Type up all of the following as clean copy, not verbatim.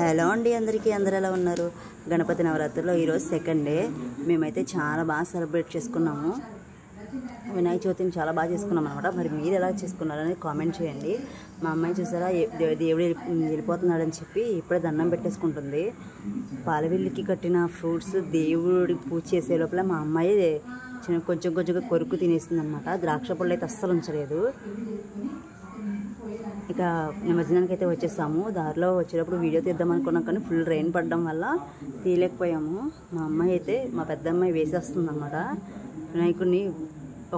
Hello అండి అందరికీ, అందరు ఎలా ఉన్నారు? గణపతి నవరాత్రిలో ఈరోజు సెకండ్ డే. మేమైతే చాలా బాగా సెలబ్రేట్ చేసుకున్నాము. వినాయక చవితిని చాలా బాగా చేసుకున్నాం అనమాట. మరి మీరు ఎలా చేసుకున్నారని కామెంట్ చేయండి. మా అమ్మాయి చూసారా, దేవుడు వెళ్ళిపోతున్నాడని చెప్పి ఇప్పుడే దండం పెట్టేసుకుంటుంది. పాలవిల్లికి కట్టిన ఫ్రూట్స్ దేవుడికి పూజ చేసే లోపల మా అమ్మాయి కొంచెం కొంచెంగా కొరుకు తినేస్తుంది అనమాట. ద్రాక్ష పళ్ళు అయితే అస్సలు ఉంచలేదు. ఇక నిమజ్జనానికి అయితే వచ్చేసాము. దారిలో వచ్చేటప్పుడు వీడియో తీద్దాం అనుకున్నాం, కానీ ఫుల్ రెయిన్ పడడం వల్ల తీయలేకపోయాము. మా అమ్మాయి అయితే, మా పెద్ద అమ్మాయి వేసేస్తుంది అన్నమాట. వినాయకుడిని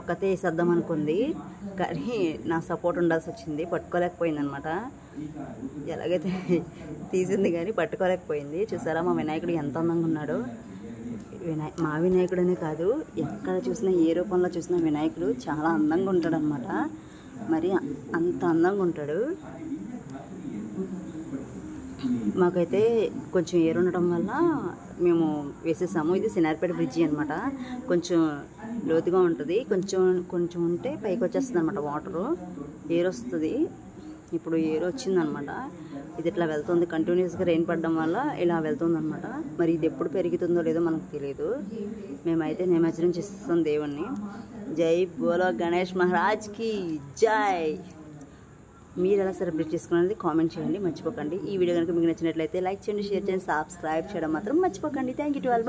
ఒక్కతే వేసేద్దాం అనుకుంది, కానీ నా సపోర్ట్ ఉండాల్సి వచ్చింది. పట్టుకోలేకపోయింది అనమాట. ఎలాగైతే తీసింది కానీ పట్టుకోలేకపోయింది. చూసారా మా వినాయకుడు ఎంత అందంగా ఉన్నాడో. మా వినాయకుడనే కాదు, ఎక్కడ చూసినా ఏ రూపంలో చూసినా వినాయకుడు చాలా అందంగా ఉంటాడు అనమాట. మరి అంత అందంగా ఉంటాడు. మాకైతే కొంచెం ఏరు ఉండటం వల్ల మేము వేసేసాము. ఇది సినార్పేట బ్రిడ్జి అనమాట. కొంచెం లోతుగా ఉంటుంది. కొంచెం ఉంటే పైకి వచ్చేస్తుంది అనమాట. వాటరు ఏరు వస్తుంది. ఇప్పుడు ఏరు వచ్చిందనమాట. ఇది ఇట్లా వెళ్తుంది. కంటిన్యూస్గా రెయిన్ పడడం వల్ల ఇలా వెళ్తుంది అనమాట. మరి ఇది ఎప్పుడు పెరుగుతుందో లేదో మనకు తెలియదు. మేమైతే నిమజ్జనం చేస్తాం దేవుణ్ణి. జై బోలో గణేష్ మహారాజ్కి జై. మీరు ఎలా సెలబ్రేట్ చేసుకున్నది కామెంట్ చేయండి, మర్చిపోకండి. ఈ వీడియో కనుక మీకు నచ్చినట్లయితే లైక్ చేయండి, షేర్ చేయండి, సబ్స్క్రైబ్ చేయడం మాత్రం మర్చిపోకండి. Thank you to all.